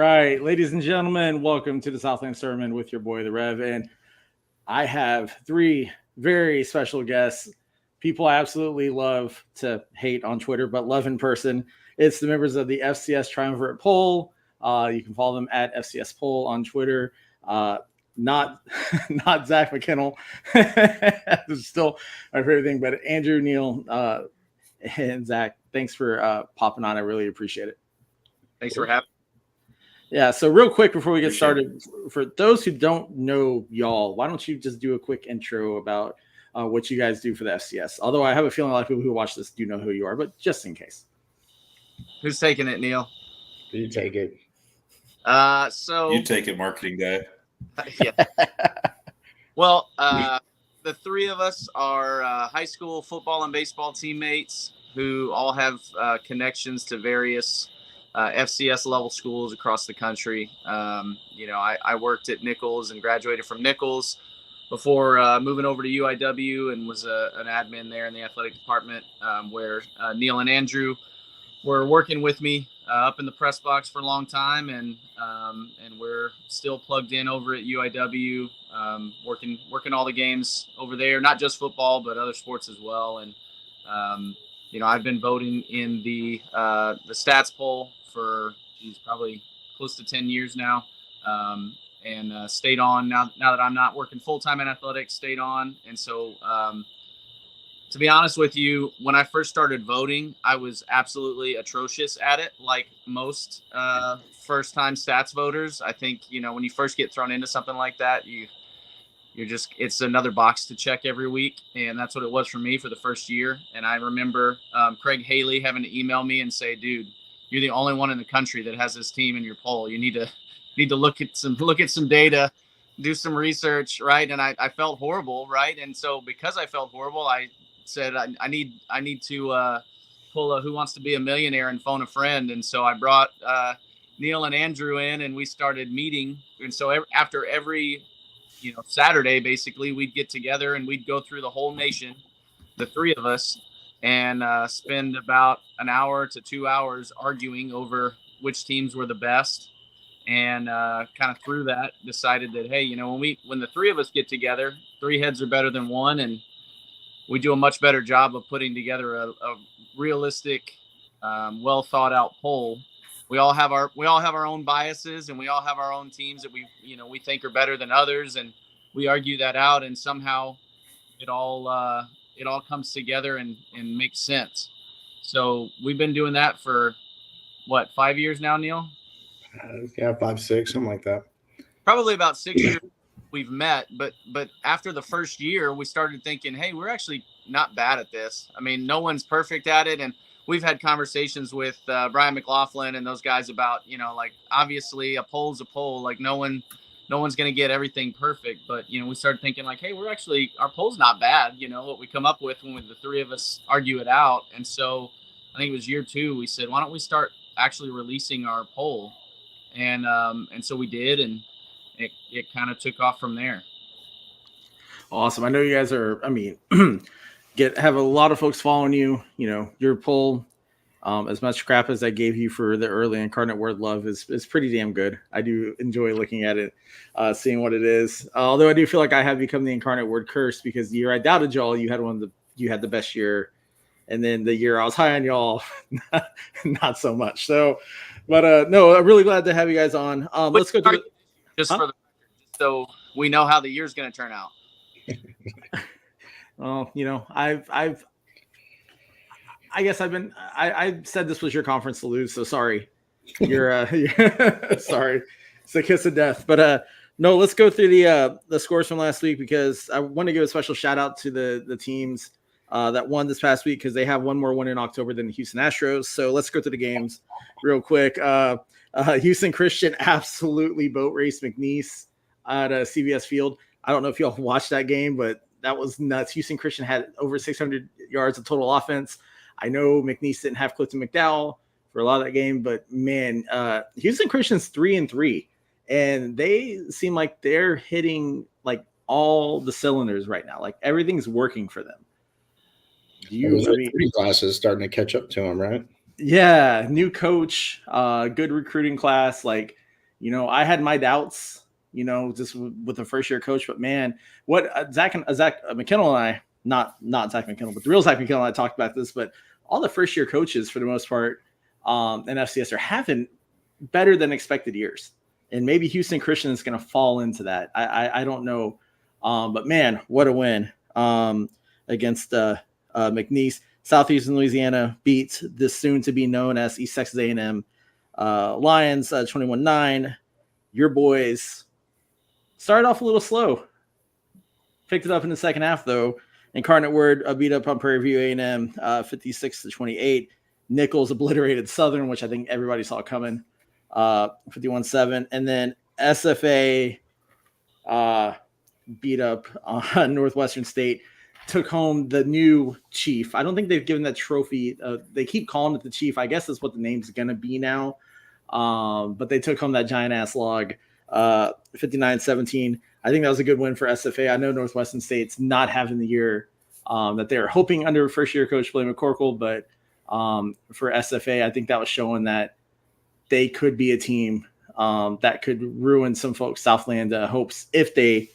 right, ladies and gentlemen, welcome to the Southland Sermon with your boy, the Rev. And I have three very special guests, people I absolutely love to hate on Twitter, but love in person. It's the members of the FCS Triumvirate Poll. You can follow them at FCS Poll on Twitter. Not Zach McKinnell. Still my favorite thing, but Andrew, Neil, and Zach, thanks for popping on. I really appreciate it. Thanks for having me. Yeah, so real quick before we get started, for those who don't know y'all, why don't you just do a quick intro about what you guys do for the FCS? Although I have a feeling a lot of people who watch this do know who you are, but just in case. Who's taking it, Neil? You take it. So you take it, marketing guy. Yeah. Well, the three of us are high school football and baseball teammates who all have connections to various FCS level schools across the country. I worked at Nichols and graduated from Nichols before moving over to UIW and was an admin there in the athletic department, where Neil and Andrew were working with me up in the press box for a long time, and we're still plugged in over at UIW, working all the games over there, not just football but other sports as well. And I've been voting in the stats poll for probably close to 10 years now, and stayed on now that I'm not working full-time in athletics, stayed on. And so to be honest with you, when I first started voting, I was absolutely atrocious at it, like most first-time stats voters. I think, when you first get thrown into something like that, it's another box to check every week. And that's what it was for me for the first year. And I remember Craig Haley having to email me and say, dude, you're the only one in the country that has this team in your poll. You need to look at some data, do some research. Right. And I felt horrible. Right. And so because I felt horrible, I said, I need to pull a Who Wants to Be a Millionaire and phone a friend. And so I brought Neil and Andrew in, and we started meeting. And so after every Saturday, basically, we'd get together and we'd go through the whole nation, the three of us, and spend about an hour to 2 hours arguing over which teams were the best. And kind of through that, decided that, hey, when the three of us get together, three heads are better than one, and we do a much better job of putting together a realistic, well thought out poll. We all have our own biases, and we all have our own teams that we think are better than others, and we argue that out, and somehow it all comes together and makes sense. So we've been doing that for 5 years now, Neil? Yeah, 5, 6, something like that. Probably about 6 years we've met, but after the first year, we started thinking, hey, we're actually not bad at this. I mean, no one's perfect at it, and we've had conversations with Brian McLaughlin and those guys about, obviously a poll's a poll. Like no one's going to get everything perfect. But, we started thinking like, hey, our poll's not bad. What we come up with when the three of us argue it out. And so I think it was year 2, we said, why don't we start actually releasing our poll? And so we did, and it kind of took off from there. Awesome. I know you guys are, have a lot of folks following you. Your poll, as much crap as I gave you for the early Incarnate Word Love is pretty damn good. I do enjoy looking at it, seeing what it is. Although I do feel like I have become the Incarnate Word curse, because the year I doubted y'all, you had the best year, and then the year I was high on y'all, not so much. So, but no, I'm really glad to have you guys on. Let's go to so we know how the year's going to turn out. Well, I said this was your conference to lose, so sorry. You're sorry. It's a kiss of death. But no, let's go through the scores from last week, because I want to give a special shout out to the teams that won this past week, because they have one more win in October than the Houston Astros. So let's go to the games real quick. Houston Christian absolutely boat raced McNeese at CVS Field. I don't know if y'all watched that game, but that was nuts. Houston Christian had over 600 yards of total offense. I know McNeese didn't have Clifton McDowell for a lot of that game, but man, Houston Christian's 3-3, and they seem like they're hitting like all the cylinders right now. Like everything's working for them. Recruiting classes starting to catch up to them, right? Yeah, new coach, good recruiting class. Like I had my doubts, just with the first year coach. But man, what Zach McKinnell and I, not Zach McKinnell, but the real Zach McKinnell and I talked about this. But all the first year coaches, for the most part, in FCS are having better than expected years. And maybe Houston Christian is going to fall into that. I don't know. But man, what a win against McNeese. Southeastern Louisiana beat this soon to be known as East Texas A&M Lions 21-9. Your boys started off a little slow. Picked it up in the second half, though. Incarnate Word beat up on Prairie View A&M 56-28. Nichols obliterated Southern, which I think everybody saw coming, 51-7. And then SFA beat up on Northwestern State, took home the new chief. I don't think they've given that trophy. They keep calling it the chief. I guess that's what the name's going to be now. But they took home that giant-ass log, 59-17. I think that was a good win for SFA. I know Northwestern State's not having the year that they were hoping under first-year coach Blaine McCorkle, but for SFA, I think that was showing that they could be a team that could ruin some folks' Southland hopes if they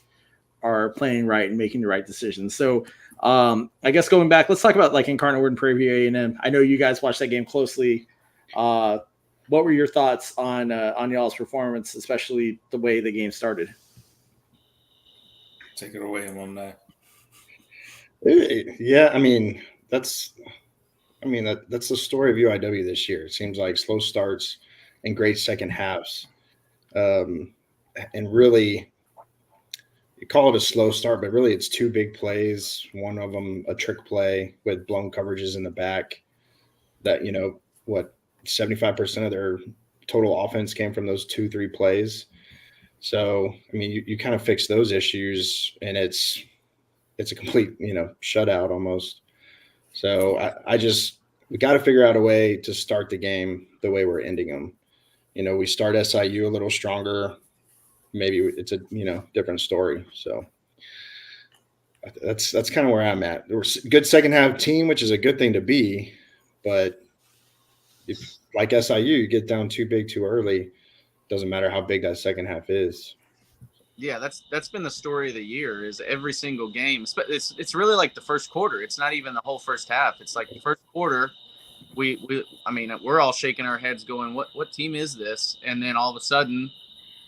are playing right and making the right decisions. So I guess going back, let's talk about like Incarnate Word and Prairie View A&M. I know you guys watched that game closely. What were your thoughts on y'all's performance, especially the way the game started? Take it away, alumni. Yeah, that's the story of UIW this year. It seems like slow starts and great second halves. And really, you call it a slow start, but really it's two big plays. One of them, a trick play with blown coverages in the back that, 75% of their total offense came from those 2-3 plays. So, you kind of fix those issues and it's a complete, shutout almost. So we got to figure out a way to start the game the way we're ending them. We start SIU a little stronger. Maybe it's a, different story. So that's kind of where I'm at. We're a good second half team, which is a good thing to be, but if like SIU, you get down too big too early, doesn't matter how big that second half is. Yeah, that's been the story of the year. Is every single game. It's really like the first quarter. It's not even the whole first half. It's like the first quarter. We're all shaking our heads, going, "What team is this?" And then all of a sudden,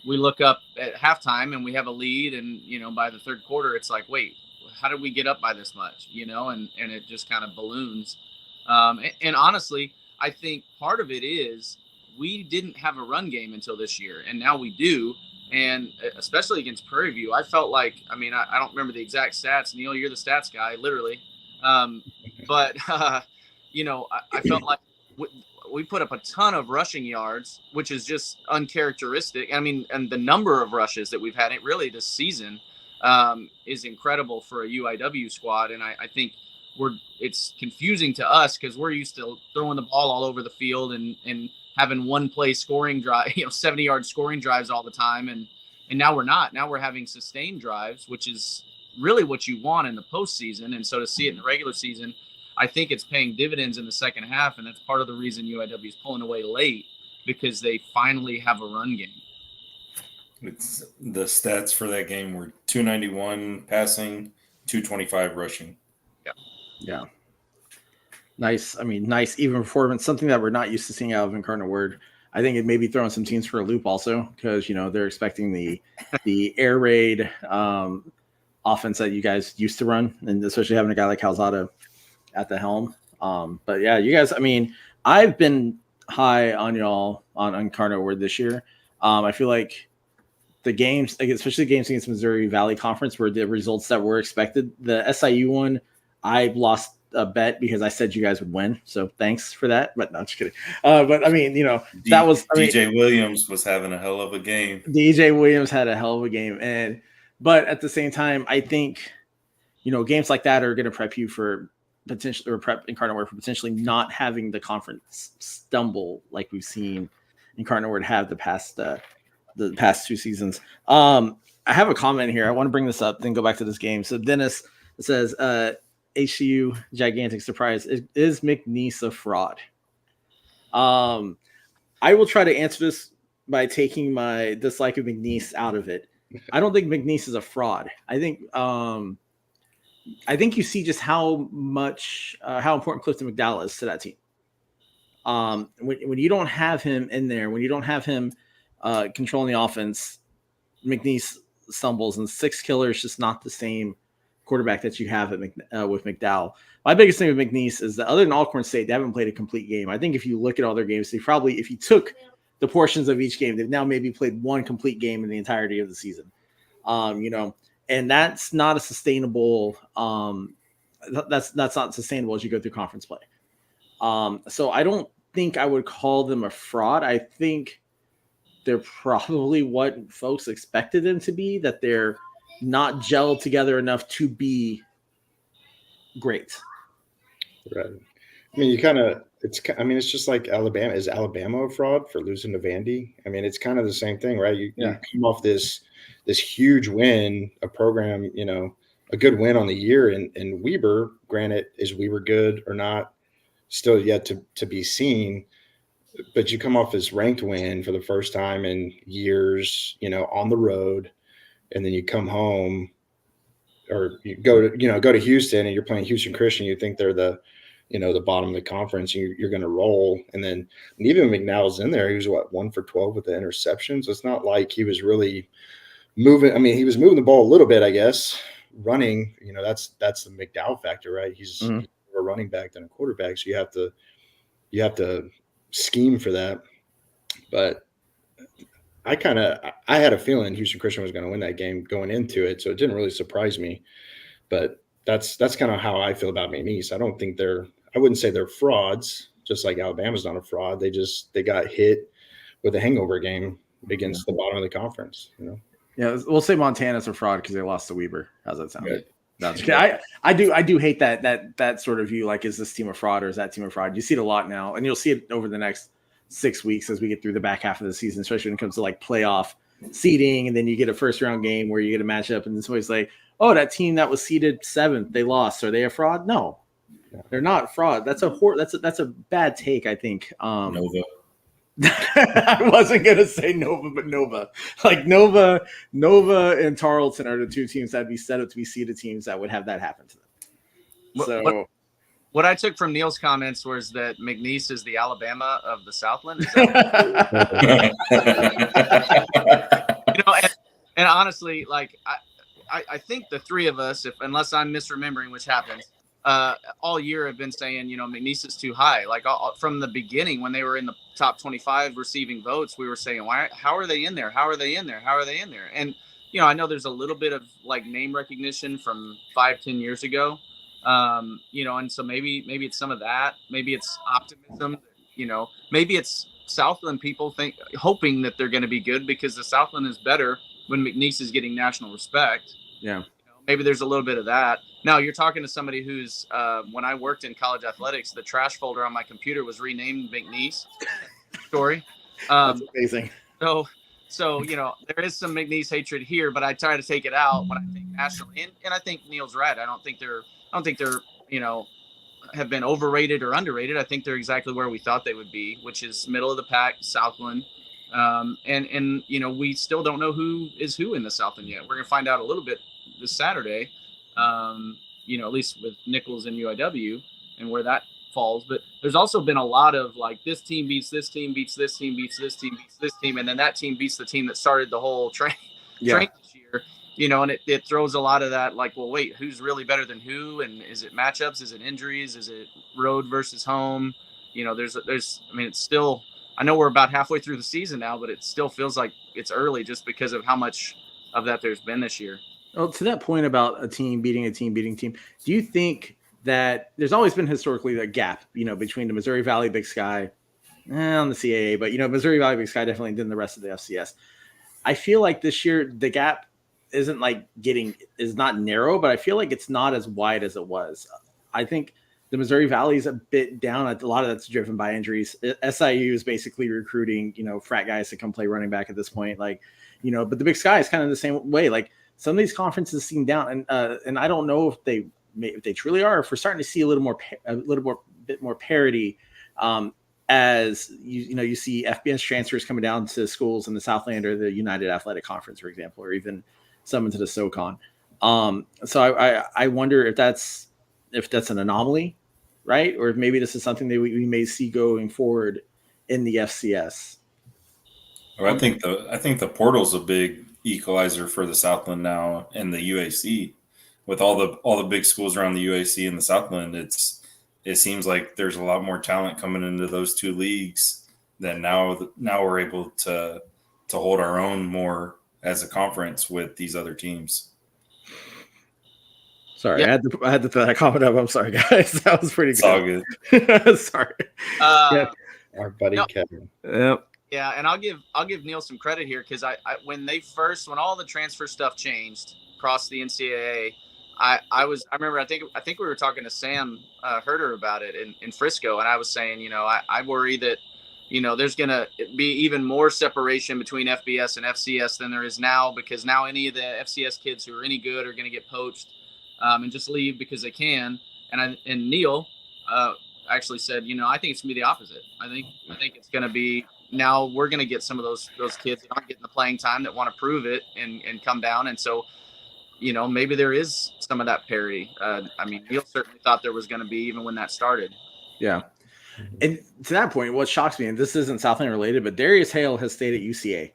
we look up at halftime and we have a lead, and by the third quarter, it's like, wait, how did we get up by this much? And it just kind of balloons. And honestly, I think part of it is we didn't have a run game until this year, and now we do. And especially against Prairie View, I felt like, I don't remember the exact stats. Neil, you're the stats guy, literally. But I felt like we put up a ton of rushing yards, which is just uncharacteristic. And the number of rushes that we've had really this season is incredible for a UIW squad. And I think it's confusing to us because we're used to throwing the ball all over the field and having one play scoring drive, 70-yard scoring drives all the time. And now we're not. Now we're having sustained drives, which is really what you want in the postseason. And so to see it in the regular season, I think it's paying dividends in the second half. And that's part of the reason UIW is pulling away late, because they finally have a run game. It's the stats for that game were 291 passing, 225 rushing. Yeah. Nice. Nice even performance, something that we're not used to seeing out of Incarnate Word. I think it may be throwing some teams for a loop also, because, they're expecting the air raid offense that you guys used to run, and especially having a guy like Calzada at the helm. But yeah, you guys, I've been high on y'all on Incarnate Word this year. I feel like the games, especially the games against Missouri Valley Conference, were the results that were expected. The SIU one, I lost a bet because I said you guys would win. So thanks for that. But no, just kidding. But that was DJ Williams was having a hell of a game. DJ Williams had a hell of a game. But at the same time, I think, games like that are going to prep you for potentially, or prep Incarnate Word for potentially not having the conference stumble like we've seen Incarnate Word have the past 2 seasons. I have a comment here. I want to bring this up, then go back to this game. So Dennis says, HCU gigantic surprise. Is McNeese a fraud? I will try to answer this by taking my dislike of McNeese out of it. I don't think McNeese is a fraud. I think you see just how important Clifton McDowell is to that team. When you don't have him in there, when you don't have him controlling the offense, McNeese stumbles, and Six Killer is just not the same quarterback that you have with McDowell. My biggest thing with McNeese is that other than Alcorn State, they haven't played a complete game. I think if you look at all their games, if you took the portions of each game, they've now maybe played one complete game in the entirety of the season. And that's not a sustainable. That's not sustainable as you go through conference play. So I don't think I would call them a fraud. I think they're probably what folks expected them to be, that they're not gelled together enough to be great. Right. I mean, it's just like Alabama. Is Alabama a fraud for losing to Vandy? I mean, it's kind of the same thing, right? You come off this huge win, a program, a good win on the year, and Weber, granted, is Weber good or not? Still yet to be seen, but you come off this ranked win for the first time in years, on the road, and then you come home, or you go to Houston and you're playing Houston Christian. You think they're the bottom of the conference. You're going to roll, and even McNowell's in there. He was 1 for 12 with the interceptions. It's not like he was really moving. I mean, he was moving the ball a little bit, I guess, running. That's the McDowell factor, right? He's a running back than a quarterback, so you have to scheme for that. But I had a feeling Houston Christian was going to win that game going into it, so it didn't really surprise me. But that's kind of how I feel about McNeese. I wouldn't say they're frauds, just like Alabama's not a fraud. They got hit with a hangover game against the bottom of the conference. Yeah, we'll say Montana's a fraud because they lost to Weber. How's that sound? Right. That's okay. I do hate that sort of view. Like, is this team a fraud or is that team a fraud? You see it a lot now, and you'll see it over the next 6 weeks as we get through the back half of the season, especially when it comes to like playoff seeding, and then you get a first round game where you get a matchup, and somebody's like, "Oh, that team that was seeded 7th, they lost. Are they a fraud?" No, they're not a fraud. That's a bad take, I think. Nova. I wasn't gonna say Nova, but Nova. Like Nova and Tarleton are the two teams that'd be set up to be seeded teams that would have that happen to them. So what I took from Neil's comments was that McNeese is the Alabama of the Southland. Is that and honestly, like I think the three of us, unless I'm misremembering, which happens, all year have been saying, McNeese is too high. Like from the beginning, when they were in the top 25 receiving votes, we were saying, how are they in there? How are they in there? How are they in there? And, I know there's a little bit of like name recognition from 5-10 years ago. And so maybe it's some of that. Maybe it's optimism, maybe it's Southland people hoping that they're going to be good because the Southland is better when McNeese is getting national respect. Yeah. Maybe there's a little bit of that. Now you're talking to somebody who's, when I worked in college athletics, the trash folder on my computer was renamed McNeese. Story. That's amazing. So, there is some McNeese hatred here, but I try to take it out when I think nationally. And I think Neil's right. I don't think they're, have been overrated or underrated. I think they're exactly where we thought they would be, which is middle of the pack, Southland. And we still don't know who is who in the Southland yet. We're going to find out a little bit this Saturday, at least with Nichols and UIW and where that falls. But there's also been a lot of like, this team beats this team, beats this team, beats this team, beats this team. And then that team beats the team that started the whole train this year, and it throws a lot of that, like, well, wait, who's really better than who? And is it matchups? Is it injuries? Is it road versus home? It's still, I know we're about halfway through the season now, but it still feels like it's early just because of how much of that there's been this year. Well, to that point about a team beating a team, do you think that there's always been historically a gap, between the Missouri Valley Big Sky on the CAA, but, Missouri Valley Big Sky definitely did the rest of the FCS. I feel like this year the gap isn't is not narrow, but I feel like it's not as wide as it was. I think the Missouri Valley is a bit down. A lot of that's driven by injuries. SIU is basically recruiting, frat guys to come play running back at this point. Like, but the Big Sky is kind of the same way. Like some of these conferences seem down, and I don't know if they truly are. If we're starting to see a bit more parity, as you see FBS transfers coming down to schools in the Southland or the United Athletic Conference, for example, or even some into the SoCon. So I wonder if that's an anomaly, right? Or if maybe this is something that we may see going forward in the FCS. Well, I think the portal's a big equalizer for the Southland now and the UAC. With all the big schools around the UAC and the Southland, it seems like there's a lot more talent coming into those two leagues that now we're able to hold our own more as a conference with these other teams. Sorry, I had to throw that comment up. I'm sorry, guys. That was pretty good. It's all good. Sorry. Our buddy Kevin. Yep. Yeah, and I'll give Neil some credit here because I when all the transfer stuff changed across the NCAA, I remember I think we were talking to Sam Herder about it in Frisco, and I was saying, I worry that there's gonna be even more separation between FBS and FCS than there is now, because now any of the FCS kids who are any good are gonna get poached and just leave because they can. And Neil actually said, I think it's gonna be the opposite. I think it's gonna be, now we're gonna get some of those kids that aren't getting the playing time that want to prove it and come down. And so, maybe there is some of that parity. Neil certainly thought there was going to be, even when that started. Yeah. And to that point, what shocks me, and this isn't Southland related, but Darius Hale has stayed at UCA,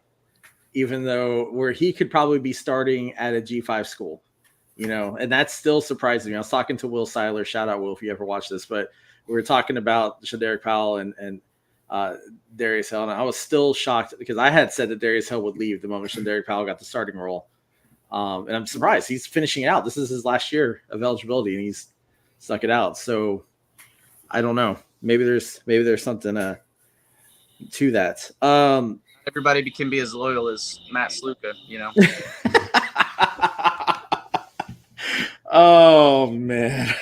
even though where he could probably be starting at a G5 school, and that still surprises me. I was talking to Will Seiler, shout out Will if you ever watch this, but we were talking about Shadaric Powell and Darius Hale, and I was still shocked because I had said that Darius Hale would leave the moment Shadaric Powell got the starting role. And I'm surprised he's finishing it out. This is his last year of eligibility, and he's stuck it out. So I don't know. Maybe there's something to that. Everybody can be as loyal as Matt Sluka, Oh man,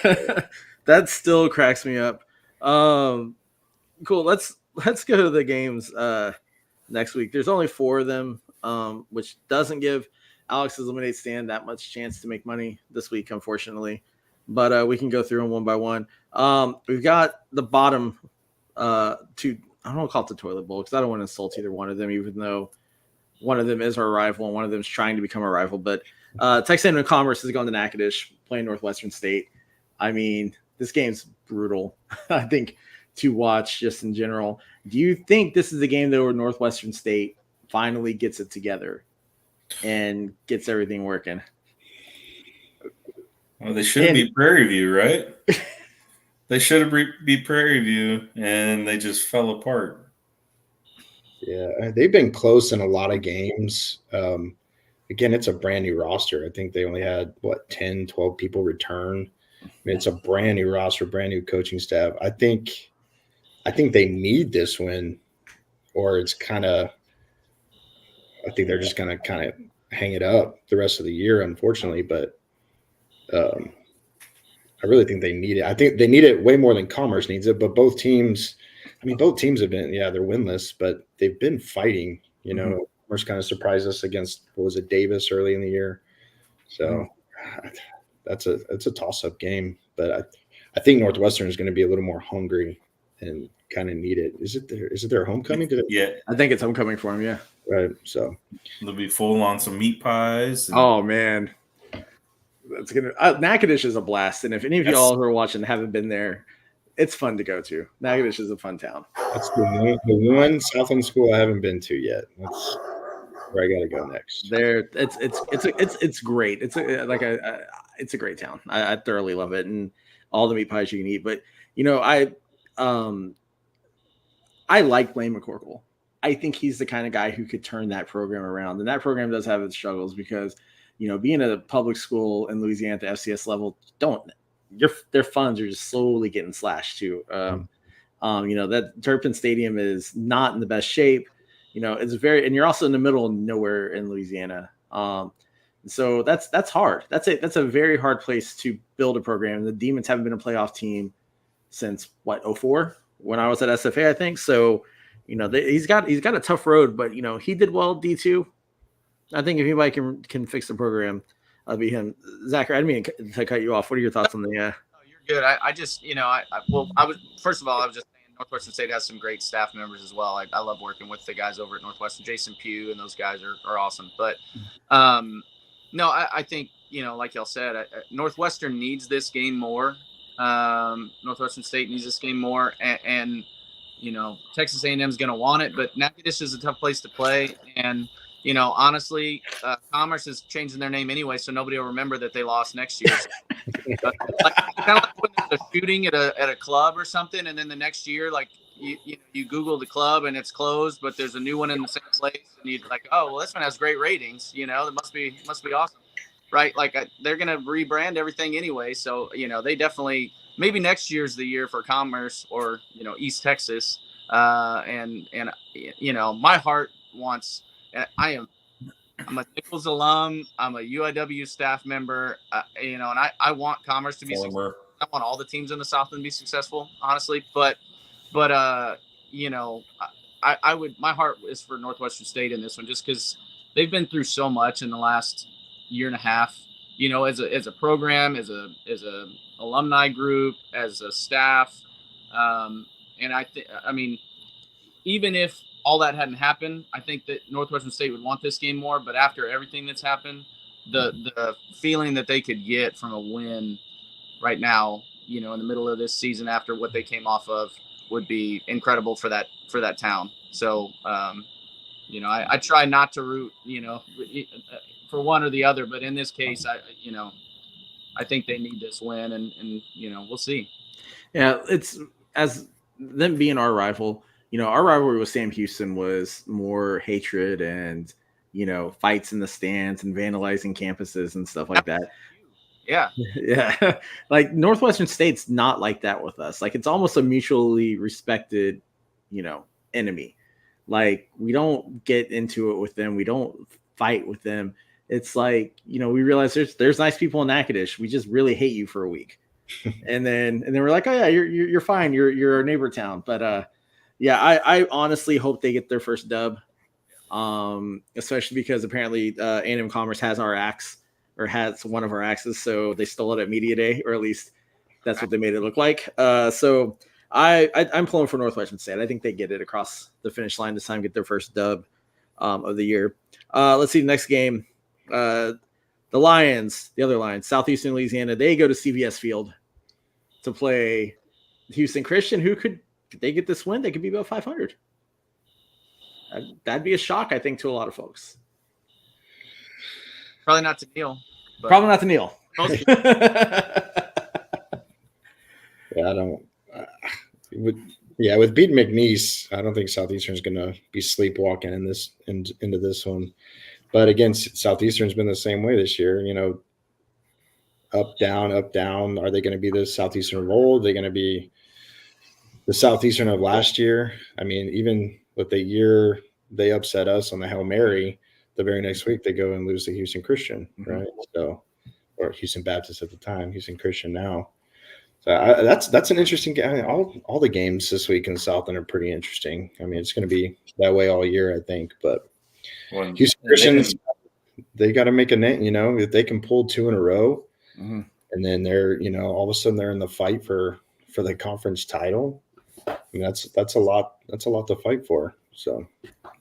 that still cracks me up. Cool. Let's go to the games next week. There's only 4 of them, which doesn't give Alex's lemonade stand that much chance to make money this week, unfortunately. But we can go through them one by one. We've got the bottom 2. I don't want to call it the toilet bowl because I don't want to insult either one of them, even though one of them is our rival and one of them is trying to become a rival. But Texas A&M Commerce is going to Natchitoches, playing Northwestern State. This game's brutal, I think, to watch just in general. Do you think this is the game though where Northwestern State finally gets it together and gets everything working? Well, they should be Prairie View, right? They should be Prairie View, and they just fell apart. Yeah, they've been close in a lot of games. Again, it's a brand new roster. I think they only had 10, 12 people return. It's a brand new roster, brand new coaching staff. I think they need this win, or it's kind of. I think they're just going to kind of hang it up the rest of the year, unfortunately. But I really think they need it. I think they need it way more than Commerce needs it. But both teams have been, they're winless, but they've been fighting. Commerce kind of surprised us against, Davis early in the year. So it's a toss-up game. But I think Northwestern is going to be a little more hungry and kind of need it. Is it their homecoming? Yeah, I think it's homecoming for them. Yeah, right. So they'll be full on some meat pies. Oh man, that's gonna Natchitoches is a blast. And if any of you all who are watching haven't been there, it's fun to go to. Natchitoches is a fun town. That's the one Southland school I haven't been to yet. That's where I got to go next. There, it's great. It's a great town. I thoroughly love it, and all the meat pies you can eat. But I like Blaine McCorkle. I think he's the kind of guy who could turn that program around. And that program does have its struggles because, being at a public school in Louisiana at the FCS level, their funds are just slowly getting slashed too. That Turpin Stadium is not in the best shape. And you're also in the middle of nowhere in Louisiana. So that's hard. That's a very hard place to build a program. The Demons haven't been a playoff team since 2004 when I was at SFA, I think. So, he's got a tough road, but he did well at D2. I think if anybody can fix the program, it'll be him. Zachary, I didn't mean to cut you off. What are your thoughts on the? No, you're good. I just, I was just saying Northwestern State has some great staff members as well. I love working with the guys over at Northwestern. Jason Pugh and those guys are awesome. But no, I think, like y'all said, Northwestern needs this game more. Northwestern State needs this game more, and Texas A&M is going to want it. But Natchitoches is a tough place to play, and honestly, Commerce is changing their name anyway, so nobody will remember that they lost next year. So, kind of like when there's a shooting at a club or something, and then the next year, like you Google the club and it's closed, but there's a new one in the same place, and you're like, oh well, this one has great ratings. It must be awesome, right? Like they're gonna rebrand everything anyway, so they definitely maybe next year's the year for Commerce or East Texas, and my heart wants. I'm a Nichols alum. I'm a UIW staff member. And I want Commerce to be successful. I want all the teams in the Southland to be successful, honestly. But I would. My heart is for Northwestern State in this one, just because they've been through so much in the last year and a half. As a program, as a alumni group, as a staff, and I mean, even if all that hadn't happened, I think that Northwestern State would want this game more. But after everything that's happened, the feeling that they could get from a win right now, in the middle of this season after what they came off of, would be incredible for that town. So, I try not to root, for one or the other, but in this case, I think they need this win, and we'll see. Yeah, it's as them being our rival. Our rivalry with Sam Houston was more hatred and, fights in the stands and vandalizing campuses and stuff like that. Yeah. Yeah. Like Northwestern State's not like that with us. Like it's almost a mutually respected, enemy. Like we don't get into it with them. We don't fight with them. It's like, we realize there's nice people in Natchitoches. We just really hate you for a week. and then we're like, oh yeah, you're fine. You're a neighbor town. But, yeah, I honestly hope they get their first dub, especially because apparently A&M Commerce has our axe, or has one of our axes, so they stole it at Media Day, or at least that's what they made it look like. So I'm pulling for Northwestern State. I think they get it across the finish line this time, get their first dub of the year. Let's see the next game. The Lions, the other Lions, Southeastern Louisiana, they go to CVS Field to play Houston Christian, who could they get this win, they could be about 500. That'd be a shock, I think, to a lot of folks. Probably not to Neil. Probably not to Neil. Yeah, I don't. With beating McNeese, I don't think Southeastern's going to be sleepwalking into this one. But again, Southeastern's been the same way this year. Up, down, up, down. Are they going to be the Southeastern of old? Are they going to be the Southeastern of last year? I mean, even with the year they upset us on the Hail Mary, the very next week they go and lose to Houston Christian, right? So, or Houston Baptist at the time, Houston Christian now. So that's an interesting game. I mean, all the games this week in the Southland are pretty interesting. I mean, it's going to be that way all year, I think. But Houston Christians, they got to make a name. If they can pull 2 in a row, and then they're all of a sudden they're in the fight for the conference title. I mean, that's a lot. That's a lot to fight for. So,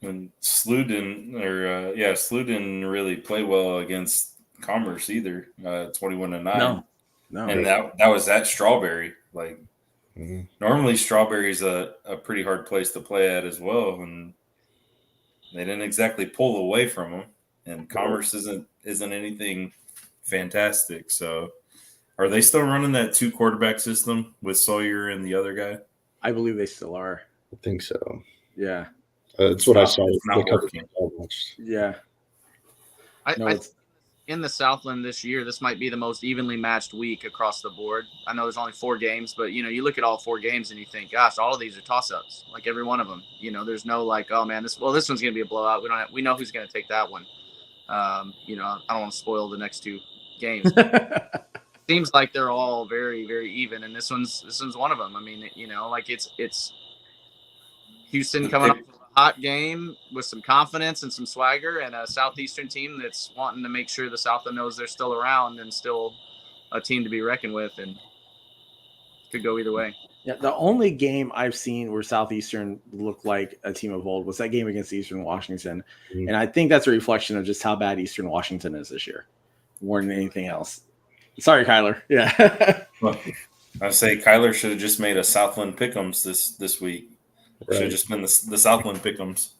and SLU didn't really play well against Commerce either. 21-9. No, and that was at Strawberry. Like normally, Strawberry's a pretty hard place to play at as well, and they didn't exactly pull away from them. And Commerce isn't anything fantastic. So, are they still running that 2 quarterback system with Sawyer and the other guy? I believe they still are. I think so. Yeah, that's what I saw. It's not working. Yeah, I in the Southland this year, this might be the most evenly matched week across the board. I know there's only 4 games, but you look at all 4 games and you think, gosh, all of these are toss-ups, like every one of them. There's no like, oh man, this one's gonna be a blowout. We know who's gonna take that one. I don't want to spoil the next 2 games. Seems like they're all very, very even, and this one's one of them. I mean, like it's Houston coming up with a hot game with some confidence and some swagger, and a Southeastern team that's wanting to make sure the Southland knows they're still around and still a team to be reckoned with, and could go either way. Yeah, the only game I've seen where Southeastern looked like a team of old was that game against Eastern Washington. Mhm. And I think that's a reflection of just how bad Eastern Washington is this year, more than anything else. Sorry, Kyler. Yeah. Well, I say Kyler should have just made a Southland pick'ems this week. Should have just been the Southland pick'ems.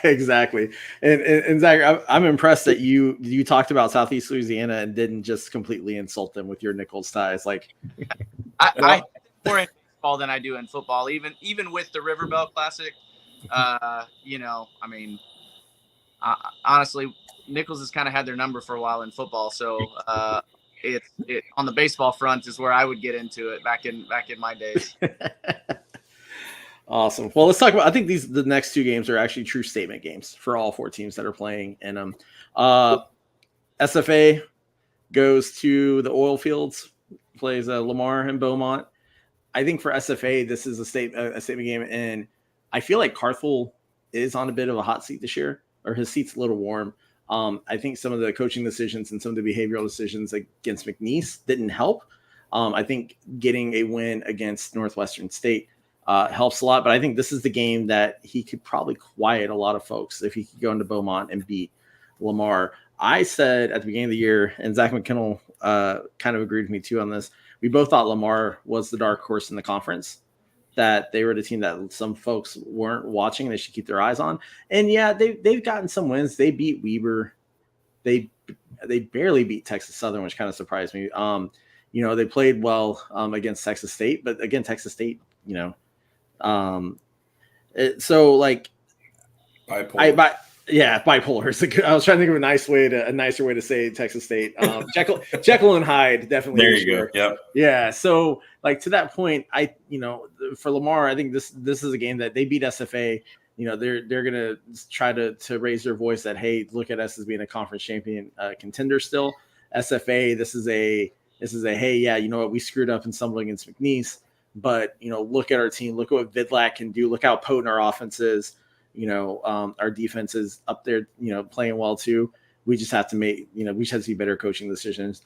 Exactly. And Zach, I'm impressed that you talked about Southeast Louisiana and didn't just completely insult them with your Nichols ties. Like, I more in baseball than I do in football. Even with the River Bell Classic, honestly, Nichols has kind of had their number for a while in football. So it on the baseball front is where I would get into it back in my days. Awesome. Well, let's talk about. I think the next two games are actually true statement games for all four teams that are playing. And SFA goes to the oil fields, plays Lamar and Beaumont. I think for SFA, this is a statement game, and I feel like Carthel is on a bit of a hot seat this year, or his seat's a little warm. I think some of the coaching decisions and some of the behavioral decisions against McNeese didn't help. I think getting a win against Northwestern State helps a lot, but I think this is the game that he could probably quiet a lot of folks if he could go into Beaumont and beat Lamar. I said at the beginning of the year, and Zach McKinnell kind of agreed with me too on this, we both thought Lamar was the dark horse in the conference, that they were the team that some folks weren't watching and they should keep their eyes on. And yeah, they've gotten some wins. They beat Weber. They barely beat Texas Southern, which kind of surprised me. They played well against Texas State, but again, Texas State, so like bipolar. Bipolar. I was trying to think of a nicer way to say Texas State. Jekyll and Hyde, definitely. There you go. Yep. Yeah. So like to that point, for Lamar, I think this is a game that they beat SFA. They're gonna try to raise their voice that, hey, look at us as being a conference champion contender still. SFA, this is a hey, yeah, you know what, we screwed up and stumbled against McNeese. But, look at our team. Look at what Vidlac can do. Look how potent our offense is. Our defense is up there, playing well too. We just have to we just have to see better coaching decisions.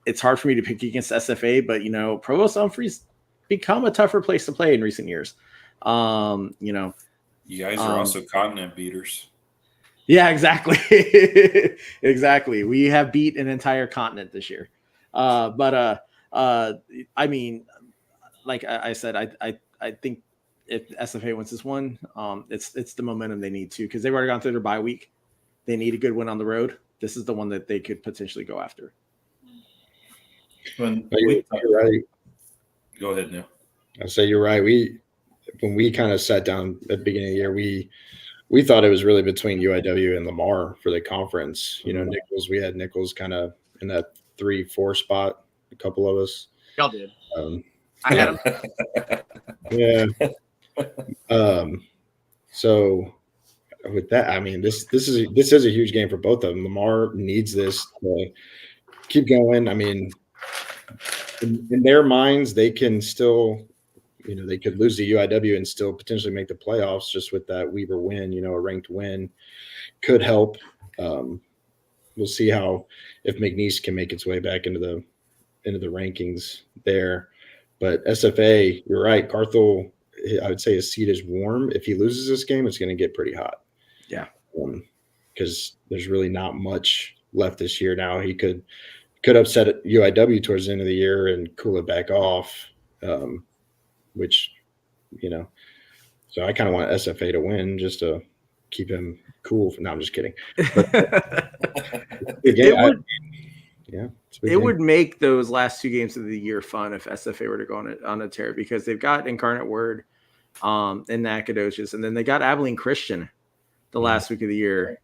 It's hard for me to pick against SFA, but, Provost Humphreys become a tougher place to play in recent years. You guys are also continent beaters. Yeah, exactly. Exactly. We have beat an entire continent this year. I mean, like I said, I think if SFA wins this one, it's the momentum they need to, because they've already gone through their bye week. They need a good win on the road. This is the one that they could potentially go after. You're right. Go ahead, Neil. I say you're right. When we kind of sat down at the beginning of the year, we thought it was really between UIW and Lamar for the conference. Nichols, we had Nichols kind of in that 3-4 spot. A couple of us. Y'all did. I had him. Yeah. So with that, I mean, this is a huge game for both of them. Lamar needs this to keep going. I mean, in their minds, they can still, they could lose to UIW and still potentially make the playoffs just with that Weber win. A ranked win could help. We'll see if McNeese can make its way back into the rankings there. But SFA, you're right. Carthel, I would say his seat is warm. If he loses this game, it's going to get pretty hot. Yeah. Because there's really not much left this year now. He could upset UIW towards the end of the year and cool it back off, which, so I kind of want SFA to win just to keep him cool. No, I'm just kidding. It would make those last two games of the year fun if SFA were to go on a tear, because they've got Incarnate Word and Nacogdoches, and then they got Abilene Christian the last week of the year,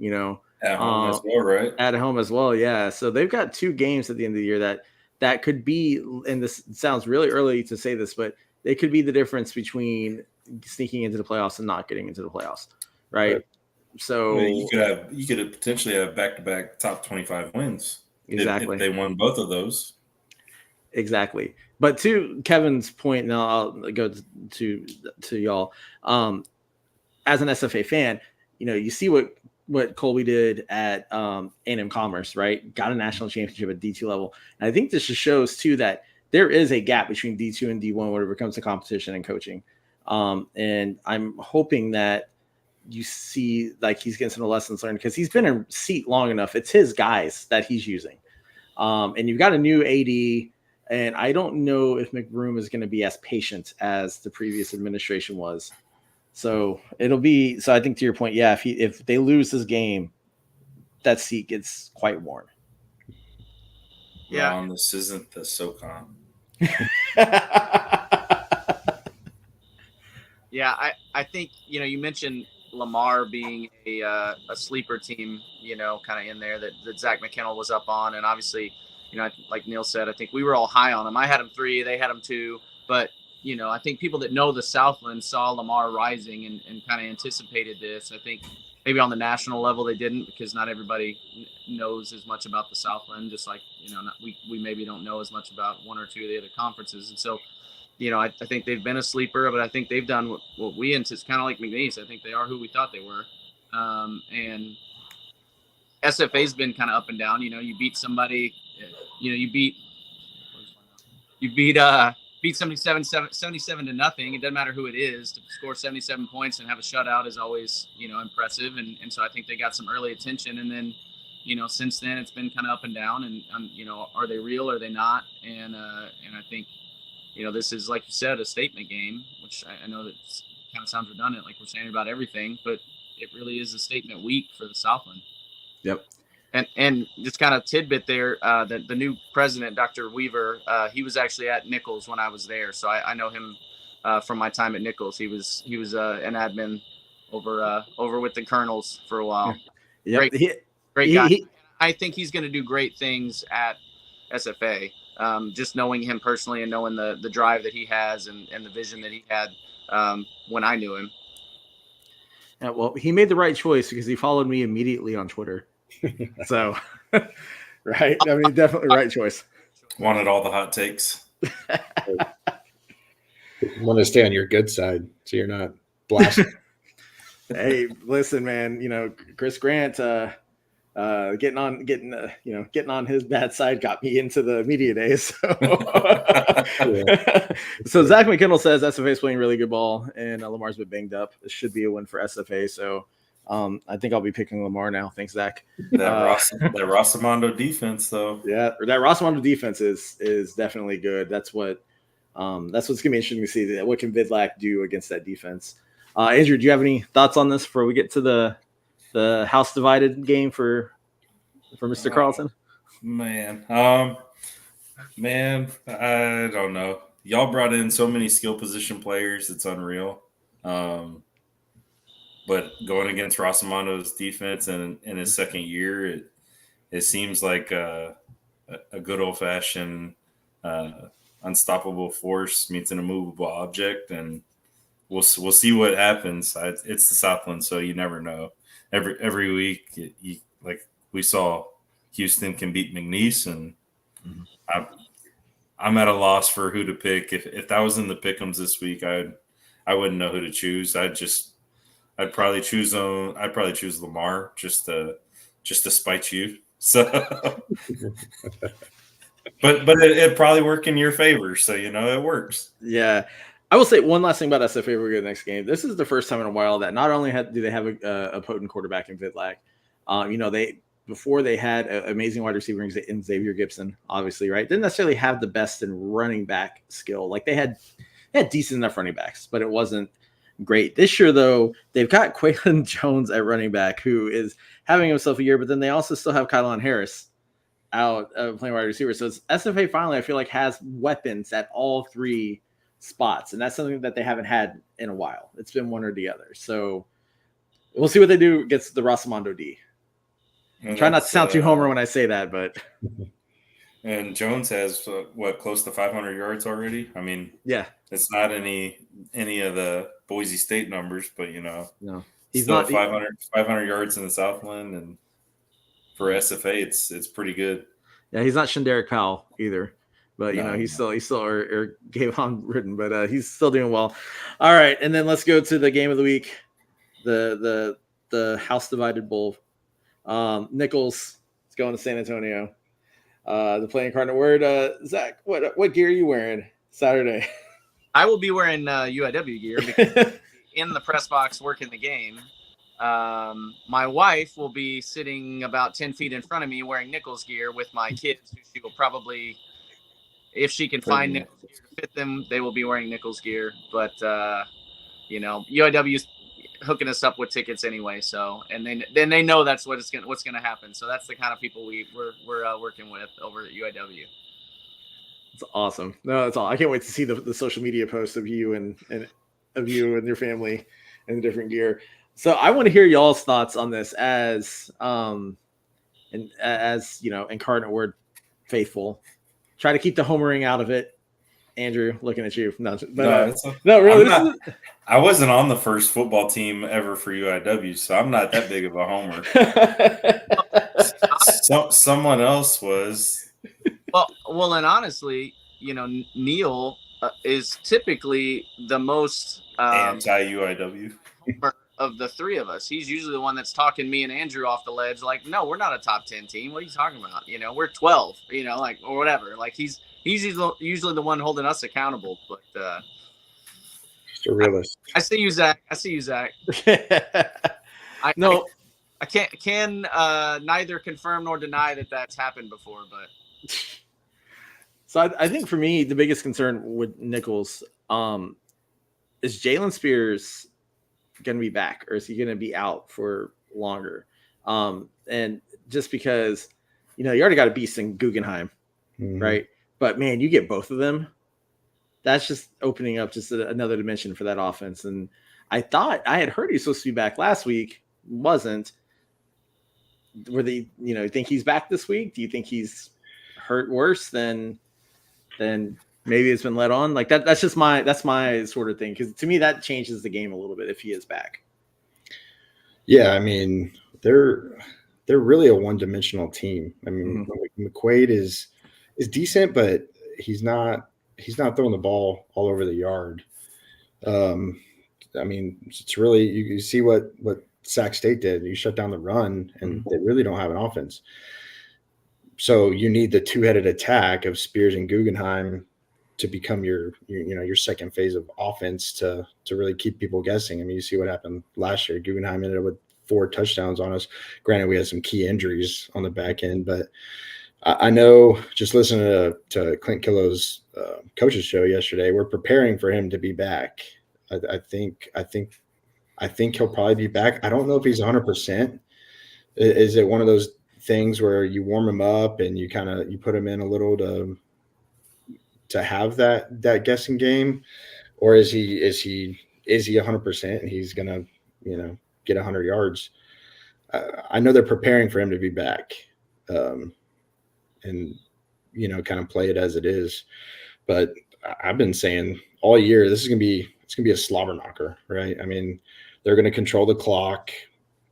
at home as well, right? At home as well, yeah. So they've got two games at the end of the year that could be, and this sounds really early to say this, but they could be the difference between sneaking into the playoffs and not getting into the playoffs, right? So you could potentially have back-to-back top 25 wins. Exactly. If they won both of those. Exactly. But to Kevin's point, now I'll go to y'all. As an SFA fan, you see what Colby did at A&M Commerce, right? Got a national championship at D2 level. And I think this just shows too that there is a gap between D2 and D1 when it comes to competition and coaching. And I'm hoping that you see like he's getting some lessons learned because he's been in seat long enough. It's his guys that he's using. And you've got a new AD, and I don't know if McBroom is going to be as patient as the previous administration was. So it'll be, so I think to your point, yeah, if they lose this game, that seat gets quite warm. Yeah. Ron, this isn't the SoCon. Yeah, I think, you mentioned Lamar being a sleeper team, kind of in there that Zach McKinnell was up on. And obviously, like Neil said, I think we were all high on him. I had him 3, they had him 2. But, I think people that know the Southland saw Lamar rising and kind of anticipated this. I think maybe on the national level they didn't, because not everybody knows as much about the Southland, just like, we maybe don't know as much about one or two of the other conferences. And so, I think they've been a sleeper, but I think they've done what we anticipate, kind of like McNeese. I think they are who we thought they were. And SFA's been kind of up and down. You beat somebody, you beat 77 to nothing. It doesn't matter who it is. To score 77 points and have a shutout is always, impressive. And so I think they got some early attention. And then, since then it's been kind of up and down. And, are they real? Are they not? And I think, this is, like you said, a statement game, which I know that kind of sounds redundant, like we're saying about everything, but it really is a statement week for the Southland. Yep. And just kind of tidbit there, the new president, Dr. Weaver, he was actually at Nichols when I was there, so I know him from my time at Nichols. He was an admin over with the Colonels for a while. Yep. Great guy. I think he's going to do great things at SFA. Just knowing him personally and knowing the drive that he has and the vision that he had when I knew him. Yeah, well, he made the right choice because he followed me immediately on Twitter. So, right? I mean, definitely right choice. Wanted all the hot takes. Want to stay on your good side so you're not blasted. Hey, listen, man, Chris Grant getting on his bad side got me into the media days. So, so Zach McKinnell says SFA is playing really good ball, and Lamar's been banged up. This should be a win for SFA. So I think I'll be picking Lamar now. Thanks, Zach. That Rosamondo defense, though. Yeah, that Rosamondo defense is definitely good. That's what's gonna be interesting to see. What can Vidlac do against that defense? Andrew, do you have any thoughts on this before we get to the house divided game for Mr. Carlson? Man, I don't know. Y'all brought in so many skill position players, it's unreal. But going against Rosamondo's defense in his second year, it seems like a good old fashioned unstoppable force meets an immovable object, and we'll see what happens. It's the Southland, so you never know. Every week, like we saw, Houston can beat McNeese, and I'm at a loss for who to pick. If that was in the pick'ems this week, I wouldn't know who to choose. I'd probably choose Lamar just to spite you. So, but it probably work in your favor. So it works. Yeah. I will say one last thing about SFA before we go to the next game. This is the first time in a while that not only do they have a potent quarterback in Vidlac, before they had an amazing wide receiver in Xavier Gibson, obviously, right? Didn't necessarily have the best in running back skill. Like they had decent enough running backs, but it wasn't great. This year, though, they've got Quaylen Jones at running back, who is having himself a year, but then they also still have Kylon Harris out playing wide receiver. So it's SFA finally, I feel like, has weapons at all three spots, and that's something that they haven't had in a while. It's been one or the other. So we'll see what they do against the Rosamondo D. Try not to sound too homer when I say that, but and Jones has close to 500 yards already. I mean, yeah, it's not any of the Boise State numbers, but no, he's still not 500 yards in the Southland, and for SFA, it's pretty good. Yeah, he's not Shanderick Powell either. But No. he's still or Gavon Ridden, but he's still doing well. All right, and then let's go to the game of the week, the house divided bowl. Nichols is going to San Antonio. the Play Incarnate Word. Zach, what gear are you wearing Saturday? I will be wearing UIW gear because in the press box working the game. My wife will be sitting about 10 feet in front of me wearing Nichols gear with my kids, who she will probably, if she can find Nichols gear to fit them, they will be wearing Nichols gear. But, UIW's hooking us up with tickets anyway. So, and then they know that's what's going to happen. So that's the kind of people we're working with over at UIW. It's awesome. No, that's all. I can't wait to see the social media posts of you and of you and your family and the different gear. So I want to hear y'all's thoughts on this as Incarnate Word faithful. Try to keep the homering out of it. Andrew, looking at you. No, really. I wasn't on the first football team ever for UIW, so I'm not that big of a homer. Someone else was. Well, and honestly, Neil is typically the most anti-UIW of the three of us. He's usually the one that's talking me and Andrew off the ledge. Like, no, we're not a top 10 team. What are you talking about? We're 12. Or whatever. Like he's usually the one holding us accountable. But just a realist. I see you, Zach. I can neither confirm nor deny that that's happened before, but. So I think for me, the biggest concern with Nichols is Jalen Spears going to be back, or is he going to be out for longer? And just because, you already got a beast in Guggenheim, right? But man, you get both of them. That's just opening up just another dimension for that offense. And I thought I had heard he was supposed to be back last week. Wasn't. Were they, think he's back this week? Do you think he's hurt worse than maybe it's been let on? Like that's my sort of thing, because to me that changes the game a little bit if he is back. Yeah, I mean they're really a one-dimensional team. I mean, McQuaid is decent, but he's not throwing the ball all over the yard. I mean, it's really you see what Sac State did. You shut down the run, and they really don't have an offense. So you need the two-headed attack of Spears and Guggenheim to become your second phase of offense to really keep people guessing. I mean, you see what happened last year. Guggenheim ended up with 4 touchdowns on us. Granted, we had some key injuries on the back end, but I know just listening to Clint Killo's coaches show yesterday, we're preparing for him to be back. I think he'll probably be back. I don't know if he's 100%. Is it one of those things where you warm him up and you put him in a little to have that guessing game, or is he 100% and he's gonna get 100 yards? I know they're preparing for him to be back, and kind of play it as it is. But I've been saying all year it's gonna be a slobber knocker, right? I mean, they're gonna control the clock.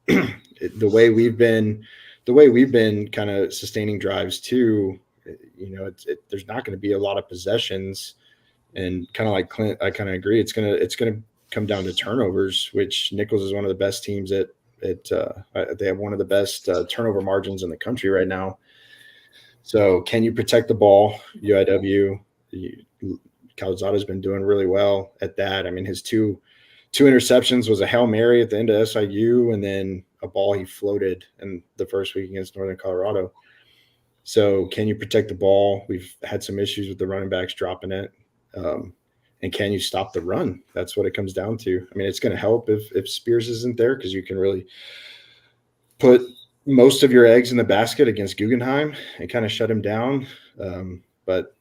The way we've been kind of sustaining drives too, there's not going to be a lot of possessions, and kind of like Clint, I kind of agree. It's going to come down to turnovers, which Nichols is one of the best teams they have one of the best turnover margins in the country right now. So can you protect the ball? UIW, Calzada's been doing really well at that. I mean, his two interceptions was a Hail Mary at the end of SIU, and then a ball he floated in the first week against Northern Colorado. So can you protect the ball? We've had some issues with the running backs dropping it. And can you stop the run? That's what it comes down to. I mean, it's going to help if Spears isn't there, because you can really put most of your eggs in the basket against Guggenheim and kind of shut him down. But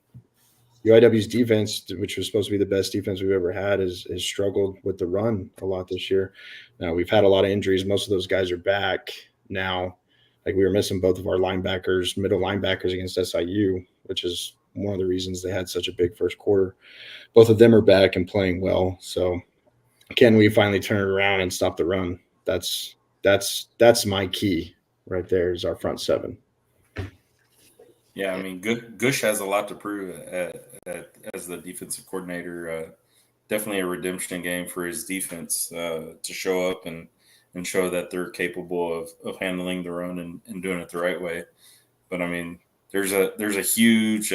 UIW's defense, which was supposed to be the best defense we've ever had, has struggled with the run a lot this year. Now, we've had a lot of injuries. Most of those guys are back now. Like, we were missing both of our middle linebackers against SIU, which is one of the reasons they had such a big first quarter. Both of them are back and playing well. So can we finally turn it around and stop the run? That's my key right there, is our front seven. Yeah, I mean, Gush has a lot to prove as the defensive coordinator. Definitely a redemption game for his defense to show up and show that they're capable of handling the run and doing it the right way. But, I mean, there's a huge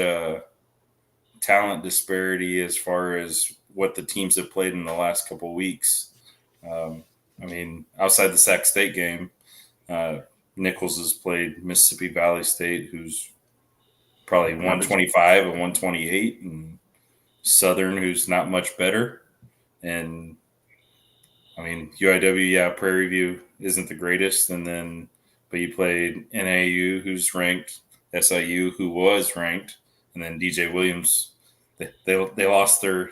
talent disparity as far as what the teams have played in the last couple of weeks. I mean, outside the Sac State game, Nichols has played Mississippi Valley State, who's probably 125 and 128, and Southern, who's not much better. And I mean, UIW, yeah, Prairie View isn't the greatest, but you played NAU, who's ranked, SIU, who was ranked, and then DJ Williams. They lost their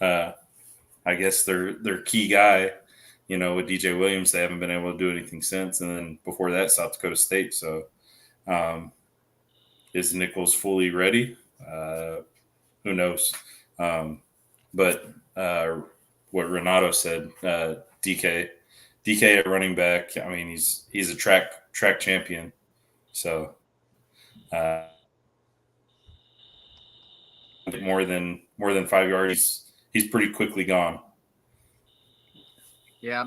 I guess their key guy, with DJ Williams. They haven't been able to do anything since. And then before that, South Dakota State. So is Nichols fully ready? Who knows? But what Renato said, DK at running back, I mean, he's a track champion. So more than 5 yards, he's pretty quickly gone. Yeah,